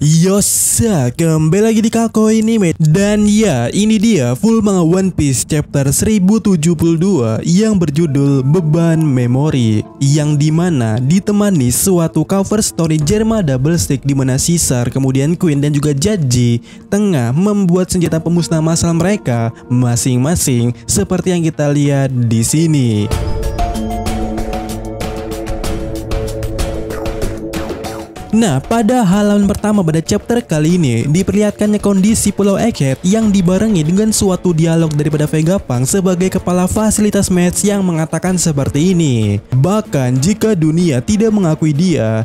Yosa, kembali lagi di Kako Anime. Dan ya, ini dia full manga One Piece chapter 1072 yang berjudul Beban Memori, yang dimana ditemani suatu cover story Germa Double Stick, dimana Caesar, kemudian Queen dan juga Jaji tengah membuat senjata pemusnah massal mereka masing-masing seperti yang kita lihat di sini. Nah, pada halaman pertama pada chapter kali ini diperlihatkannya kondisi Pulau Egghead yang dibarengi dengan suatu dialog daripada Vegapunk sebagai kepala fasilitas match yang mengatakan seperti ini. Bahkan jika dunia tidak mengakui dia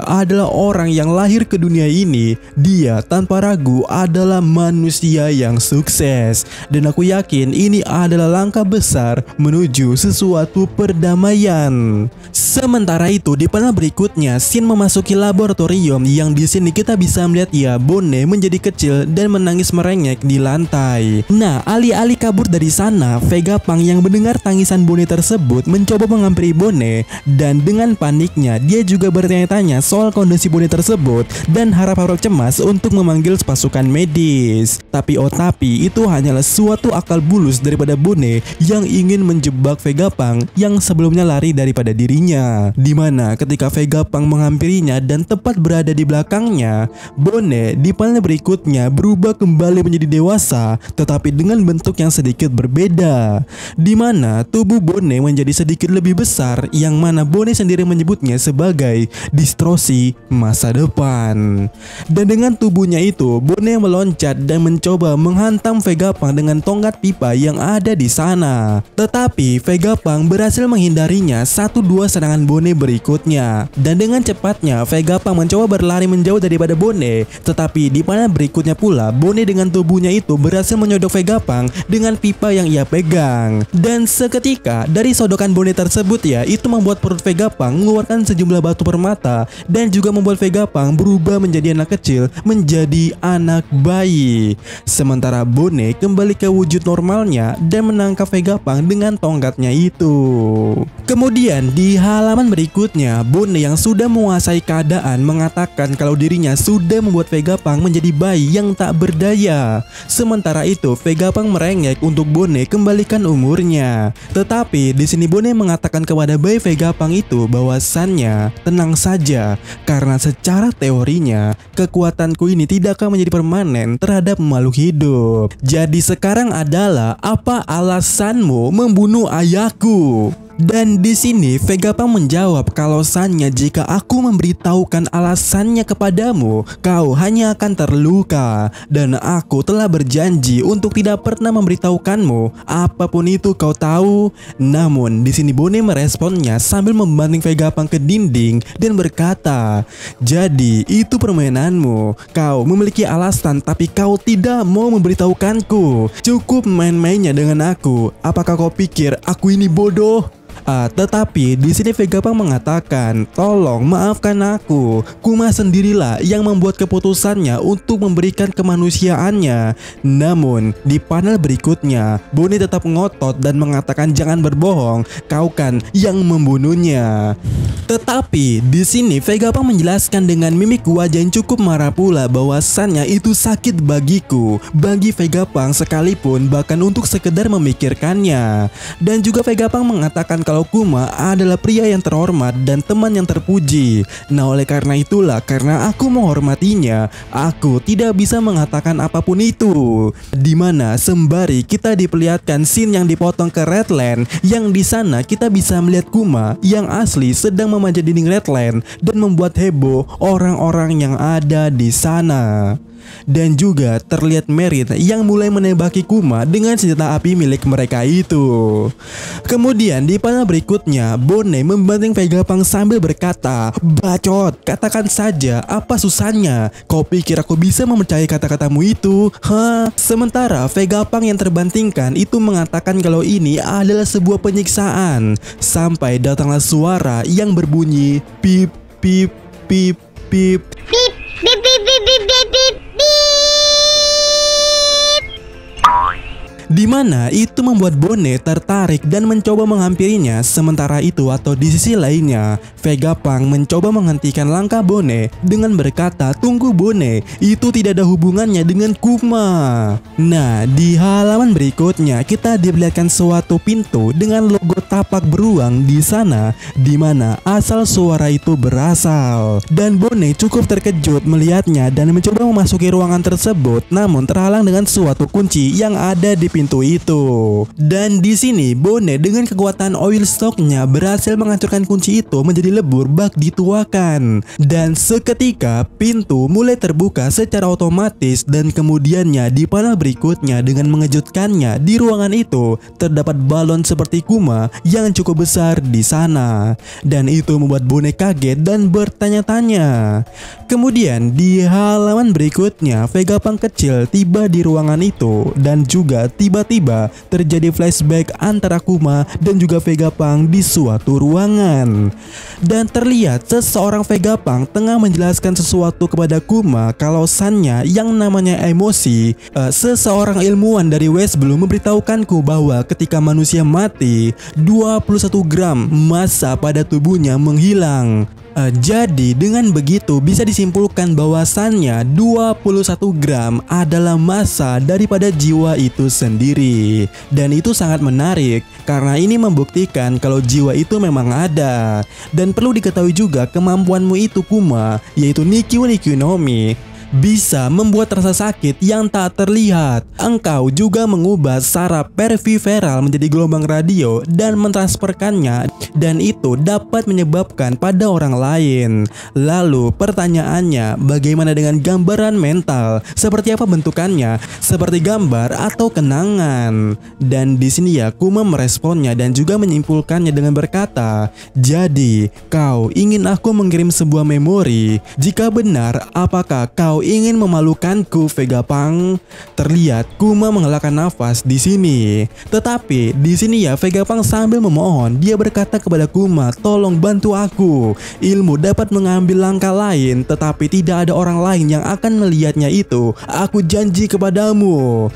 adalah orang yang lahir ke dunia ini. Dia tanpa ragu adalah manusia yang sukses. Dan aku yakin ini adalah langkah besar menuju sesuatu perdamaian. Sementara itu di panel berikutnya, Shin memasuki laboratorium yang di sini kita bisa melihat ya Bone menjadi kecil dan menangis merengek di lantai. Nah, alih-alih kabur dari sana, Vegapunk yang mendengar tangisan Bone tersebut mencoba menghampiri Bone, dan dengan paniknya dia juga bertanya-tanya soal kondisi Bone tersebut dan harap-harap cemas untuk memanggil pasukan medis. Tapi itu hanyalah suatu akal bulus daripada Bone yang ingin menjebak Vegapunk yang sebelumnya lari daripada dirinya. Dimana ketika Vegapunk menghampirinya dan tepat berada di belakangnya, Bone di panel berikutnya berubah kembali menjadi dewasa, tetapi dengan bentuk yang sedikit berbeda. Dimana tubuh Bone menjadi sedikit lebih besar, yang mana Bone sendiri menyebutnya sebagai distorsi masa depan. Dan dengan tubuhnya itu, Bone meloncat dan mencoba menghantam Vegapunk dengan tongkat pipa yang ada di sana. Tetapi Vegapunk berhasil menghindarinya 1-2 serangan Bone berikutnya. Dan dengan cepatnya Vegapunk mencoba berlari menjauh daripada Bone. Tetapi di panel berikutnya pula, Bone dengan tubuhnya itu berhasil menyodok Vegapunk dengan pipa yang ia pegang. Dan seketika dari sodokan Bone tersebut ya, itu membuat perut Vegapunk mengeluarkan sejumlah batu permata, dan juga membuat Vegapunk berubah menjadi anak kecil, menjadi anak bayi. Sementara Bone kembali ke wujud normalnya dan menangkap Vegapunk dengan tongkatnya itu. Kemudian di halaman berikutnya, Bone yang sudah menguasai keadaan mengatakan kalau dirinya sudah membuat Vegapunk menjadi bayi yang tak berdaya. Sementara itu Vegapunk merengek untuk Bone kembalikan umurnya. Tetapi di sini Bone mengatakan kepada bayi Vegapunk itu bahwasannya tenang saja, karena secara teorinya kekuatanku ini tidak akan menjadi permanen terhadap makhluk hidup. Jadi sekarang adalah apa alasanmu membunuh ayahku? Dan di sini Vegapunk menjawab kalausannya jika aku memberitahukan alasannya kepadamu, kau hanya akan terluka, dan aku telah berjanji untuk tidak pernah memberitahukanmu apapun itu kau tahu. Namun di sini Bone meresponnya sambil membanting Vegapunk ke dinding dan berkata, jadi itu permainanmu. Kau memiliki alasan tapi kau tidak mau memberitahukanku. Cukup main-mainnya dengan aku. Apakah kau pikir aku ini bodoh? Tetapi di sini Vegapunk mengatakan, tolong maafkan aku. Kuma sendirilah yang membuat keputusannya untuk memberikan kemanusiaannya. Namun di panel berikutnya, Bone tetap ngotot dan mengatakan jangan berbohong, kau kan yang membunuhnya. Tetapi di sini Vegapunk menjelaskan dengan mimik wajah yang cukup marah pula bahwasannya itu sakit bagiku, bagi Vegapunk sekalipun, bahkan untuk sekedar memikirkannya. Dan juga Vegapunk mengatakan kalau Kuma adalah pria yang terhormat dan teman yang terpuji. Nah, oleh karena itulah, karena aku menghormatinya, aku tidak bisa mengatakan apapun itu. Dimana sembari kita diperlihatkan scene yang dipotong ke Redland, yang di sana kita bisa melihat Kuma yang asli sedang memanjat dinding Redland dan membuat heboh orang-orang yang ada di sana. Dan juga terlihat Merit yang mulai menembaki Kuma dengan senjata api milik mereka itu. Kemudian di panel berikutnya, Bone membanting Vegapunk sambil berkata, bacot, katakan saja, apa susahnya? Kau pikir aku bisa mempercayai kata-katamu itu? Sementara Vegapunk yang terbantingkan itu mengatakan kalau ini adalah sebuah penyiksaan. Sampai datanglah suara yang berbunyi pip pip pip pip pip pip pip pip pip pip. Dimana itu membuat Bone tertarik dan mencoba menghampirinya. Sementara itu atau di sisi lainnya, Vegapunk mencoba menghentikan langkah Bone dengan berkata, "Tunggu Bone, itu tidak ada hubungannya dengan Kuma." Nah, di halaman berikutnya kita diperlihatkan suatu pintu dengan logo tapak beruang di sana, di mana asal suara itu berasal. Dan Bone cukup terkejut melihatnya dan mencoba memasuki ruangan tersebut, namun terhalang dengan suatu kunci yang ada di pintu itu. Dan di sini Bone dengan kekuatan oil stocknya berhasil menghancurkan kunci itu menjadi lebur bak dituakan. Dan seketika pintu mulai terbuka secara otomatis dan kemudiannya di panel berikutnya dengan mengejutkannya di ruangan itu terdapat balon seperti Kuma yang cukup besar di sana. Dan itu membuat Bone kaget dan bertanya-tanya. Kemudian di halaman berikutnya Vegapunk kecil tiba di ruangan itu dan juga tiba-tiba terjadi flashback antara Kuma dan juga Vegapunk di suatu ruangan. Dan terlihat seseorang Vegapunk tengah menjelaskan sesuatu kepada Kuma kalau sannya yang namanya emosi. Seseorang ilmuwan dari West Blue memberitahukanku bahwa ketika manusia mati 21 gram massa pada tubuhnya menghilang. Jadi dengan begitu bisa disimpulkan bahwasannya 21 gram adalah massa daripada jiwa itu sendiri. Dan itu sangat menarik karena ini membuktikan kalau jiwa itu memang ada. Dan perlu diketahui juga kemampuanmu itu Kuma, yaitu Nikyu Nikyu no Mi, bisa membuat rasa sakit yang tak terlihat. Engkau juga mengubah saraf peripheral menjadi gelombang radio dan mentransferkannya, dan itu dapat menyebabkan pada orang lain. Lalu pertanyaannya, bagaimana dengan gambaran mental? Seperti apa bentukannya? Seperti gambar atau kenangan? Dan di sini ya Kuma meresponnya dan juga menyimpulkannya dengan berkata, "Jadi kau ingin aku mengirim sebuah memori? Jika benar, apakah kau ingin memalukanku Vegapunk?" Terlihat Kuma menghelakan nafas di sini. Tetapi di sini ya Vegapunk sambil memohon, dia berkata kepada Kuma, "Tolong bantu aku. Ilmu dapat mengambil langkah lain, tetapi tidak ada orang lain yang akan melihatnya itu. Aku janji kepadamu."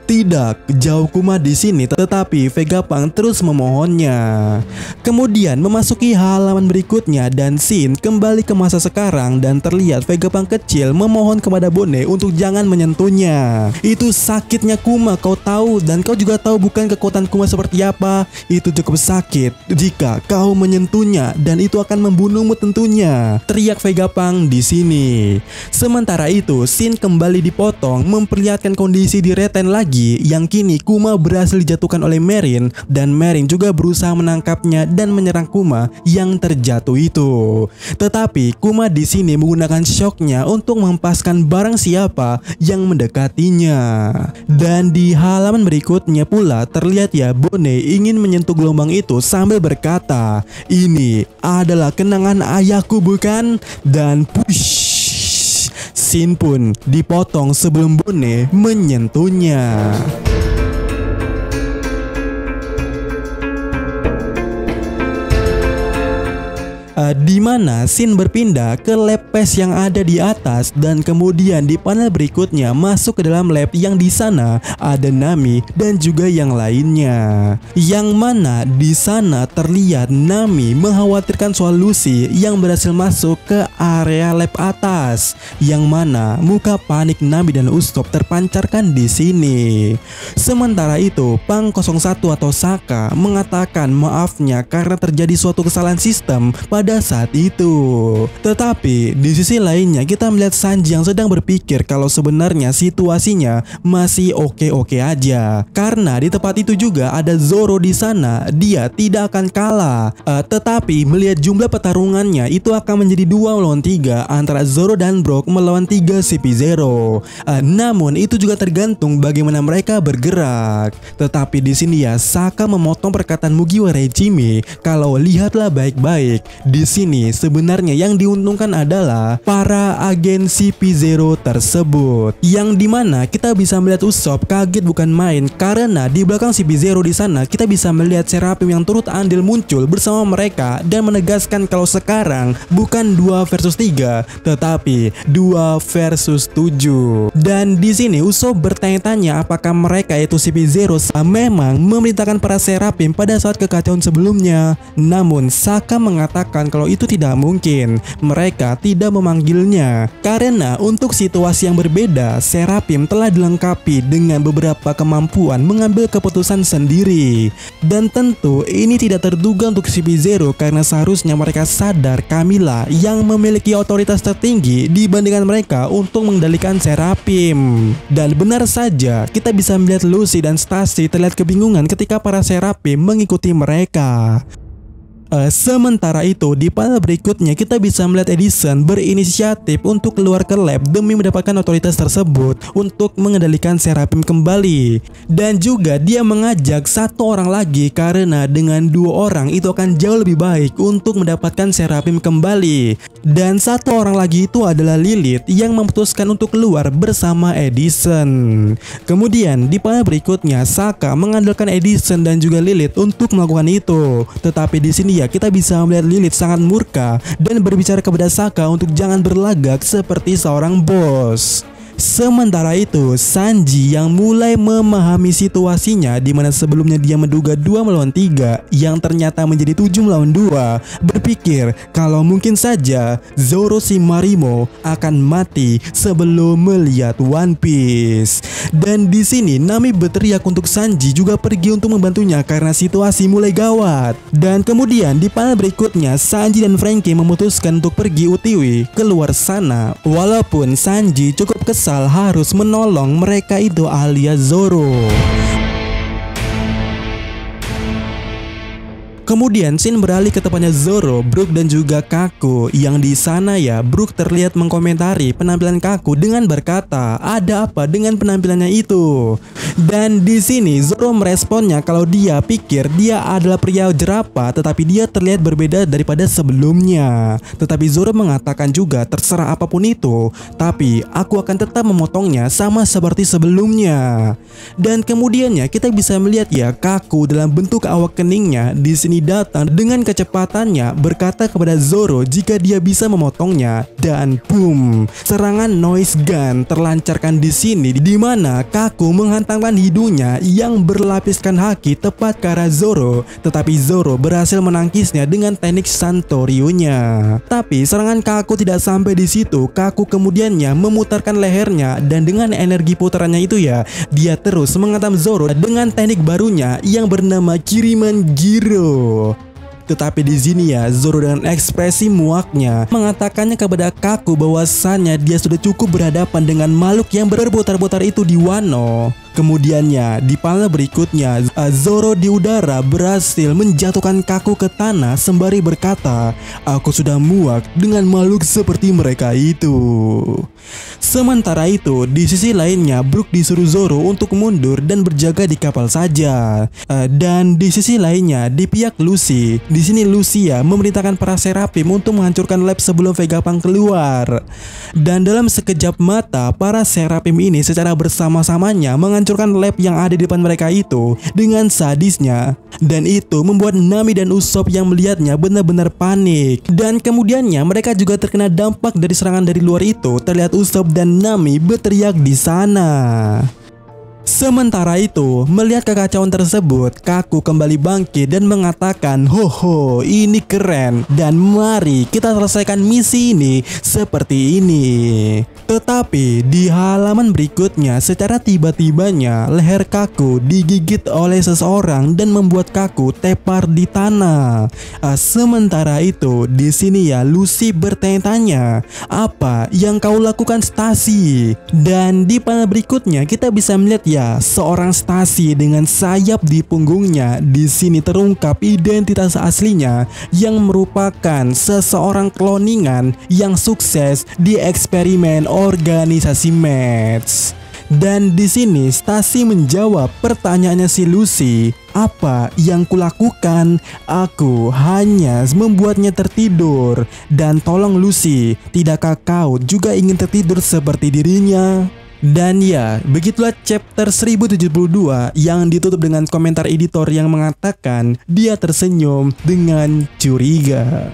Tidak, jauh Kuma di sini, tetapi Vegapunk terus memohonnya. Kemudian memasuki halaman berikutnya dan scene kembali ke masa sekarang dan terlihat Vegapunk kecil memohon kepada Bone untuk jangan menyentuhnya. Itu sakitnya Kuma, kau tahu, dan kau juga tahu bukan kekuatan Kuma seperti apa. Itu cukup sakit jika kau menyentuhnya dan itu akan membunuhmu tentunya, teriak Vegapunk di sini. Sementara itu scene kembali dipotong memperlihatkan kondisi di Reten lagi, yang kini Kuma berhasil dijatuhkan oleh Marin dan Marin juga berusaha menangkapnya dan menyerang Kuma yang terjatuh itu. Tetapi Kuma di sini menggunakan shocknya untuk menghempaskan barang siapa yang mendekatinya. Dan di halaman berikutnya pula terlihat ya Bone ingin menyentuh gelombang itu sambil berkata, "Ini adalah kenangan ayahku bukan?" Dan push, scene pun dipotong sebelum Bone menyentuhnya. Di mana scene berpindah ke lab PES yang ada di atas dan kemudian di panel berikutnya masuk ke dalam lab yang di sana ada Nami dan juga yang lainnya. Yang mana di sana terlihat Nami mengkhawatirkan soal Lucy yang berhasil masuk ke area lab atas. Yang mana muka panik Nami dan Usopp terpancarkan di sini. Sementara itu Pang 01 atau Saka mengatakan maafnya karena terjadi suatu kesalahan sistem pada saat itu. Tetapi di sisi lainnya kita melihat Sanji yang sedang berpikir kalau sebenarnya situasinya masih oke-oke aja. Karena di tempat itu juga ada Zoro di sana, dia tidak akan kalah. Tetapi melihat jumlah pertarungannya itu akan menjadi 2 lawan 3 antara Zoro dan Brook melawan 3 CP0. Namun itu juga tergantung bagaimana mereka bergerak. Tetapi di sini ya Saka memotong perkataan Mugiwara Ichimi kalau lihatlah baik-baik. Di sini sebenarnya yang diuntungkan adalah para agen CP0 tersebut. Yang dimana kita bisa melihat Usopp kaget bukan main karena di belakang CP0 di sana kita bisa melihat Seraphim yang turut andil muncul bersama mereka dan menegaskan kalau sekarang bukan 2 versus 3 tetapi 2 versus 7. Dan di sini Usopp bertanya-tanya apakah mereka itu CP0 memang memerintahkan para Seraphim pada saat kekacauan sebelumnya. Namun Sokka mengatakan kalau itu tidak mungkin, mereka tidak memanggilnya karena untuk situasi yang berbeda Seraphim telah dilengkapi dengan beberapa kemampuan mengambil keputusan sendiri. Dan tentu ini tidak terduga untuk CP0 karena seharusnya mereka sadar Camilla yang memiliki otoritas tertinggi dibandingkan mereka untuk mengendalikan Seraphim. Dan benar saja kita bisa melihat Lucy dan Stacy terlihat kebingungan ketika para Seraphim mengikuti mereka. Sementara itu di panel berikutnya kita bisa melihat Edison berinisiatif untuk keluar ke lab demi mendapatkan otoritas tersebut untuk mengendalikan Seraphim kembali. Dan juga dia mengajak 1 orang lagi karena dengan 2 orang itu akan jauh lebih baik untuk mendapatkan Seraphim kembali. Dan 1 orang lagi itu adalah Lilith yang memutuskan untuk keluar bersama Edison. Kemudian di panel berikutnya Sokka mengandalkan Edison dan juga Lilith untuk melakukan itu. Tetapi di sini ya kita bisa melihat Lilith sangat murka dan berbicara kepada Sokka untuk jangan berlagak seperti seorang bos. Sementara itu Sanji yang mulai memahami situasinya di mana sebelumnya dia menduga 2 melawan 3 yang ternyata menjadi 7 melawan 2, berpikir kalau mungkin saja Zoro Shimarimo akan mati sebelum melihat One Piece. Dan di sini Nami berteriak untuk Sanji juga pergi untuk membantunya karena situasi mulai gawat. Dan kemudian di panel berikutnya Sanji dan Franky memutuskan untuk pergi UTW keluar sana walaupun Sanji cukup kesal harus menolong mereka itu alias Zoro. Kemudian scene beralih ke tempatnya Zoro, Brook dan juga Kaku. Yang di sana ya Brook terlihat mengkomentari penampilan Kaku dengan berkata, "Ada apa dengan penampilannya itu?" Dan di sini Zoro meresponnya kalau dia pikir dia adalah pria jerapah tetapi dia terlihat berbeda daripada sebelumnya. Tetapi Zoro mengatakan juga terserah apapun itu, tapi aku akan tetap memotongnya sama seperti sebelumnya. Dan kemudiannya kita bisa melihat ya Kaku dalam bentuk awak keningnya di sini datang dengan kecepatannya berkata kepada Zoro jika dia bisa memotongnya dan boom, serangan noise gun terlancarkan di sini di mana Kaku menghantamkan hidungnya yang berlapiskan haki tepat ke arah Zoro, tetapi Zoro berhasil menangkisnya dengan teknik Santoryu-nya. Tapi serangan Kaku tidak sampai di situ. Kaku kemudiannya memutarkan lehernya dan dengan energi putarannya itu ya dia terus menghantam Zoro dengan teknik barunya yang bernama Kiriman Giro. Tetapi di sini ya Zoro dengan ekspresi muaknya mengatakannya kepada Kaku bahwasannya dia sudah cukup berhadapan dengan makhluk yang berputar-putar itu di Wano. Kemudiannya di panel berikutnya Zoro di udara berhasil menjatuhkan Kaku ke tanah sembari berkata, "Aku sudah muak dengan makhluk seperti mereka itu." Sementara itu di sisi lainnya Brook disuruh Zoro untuk mundur dan berjaga di kapal saja. Dan di sisi lainnya di pihak Lucy, di sini Lucia memerintahkan para Seraphim untuk menghancurkan lab sebelum Vegapunk keluar. Dan dalam sekejap mata para Seraphim ini secara bersama-samanya menghancurkan lab yang ada di depan mereka itu dengan sadisnya. Dan itu membuat Nami dan Usopp yang melihatnya benar-benar panik. Dan kemudiannya mereka juga terkena dampak dari serangan dari luar itu. Terlihat Usopp dan Nami berteriak di sana. Sementara itu, melihat kekacauan tersebut, Kaku kembali bangkit dan mengatakan, "Hoho, ini keren dan mari kita selesaikan misi ini seperti ini." Tetapi di halaman berikutnya secara tiba-tibanya leher Kaku digigit oleh seseorang dan membuat Kaku tepar di tanah. Sementara itu di sini ya Lucy bertanya-tanya, "Apa yang kau lakukan Stacy?" Dan di panel berikutnya kita bisa melihat ya seorang Stacy dengan sayap di punggungnya. Di sini terungkap identitas aslinya yang merupakan seseorang kloningan yang sukses di eksperimen organisasi Match. Dan di sini Stacy menjawab pertanyaannya si Lucy. Apa yang kulakukan? Aku hanya membuatnya tertidur. Dan tolong Lucy, tidakkah kau juga ingin tertidur seperti dirinya? Dan ya, begitulah chapter 1072 yang ditutup dengan komentar editor yang mengatakan dia tersenyum dengan curiga.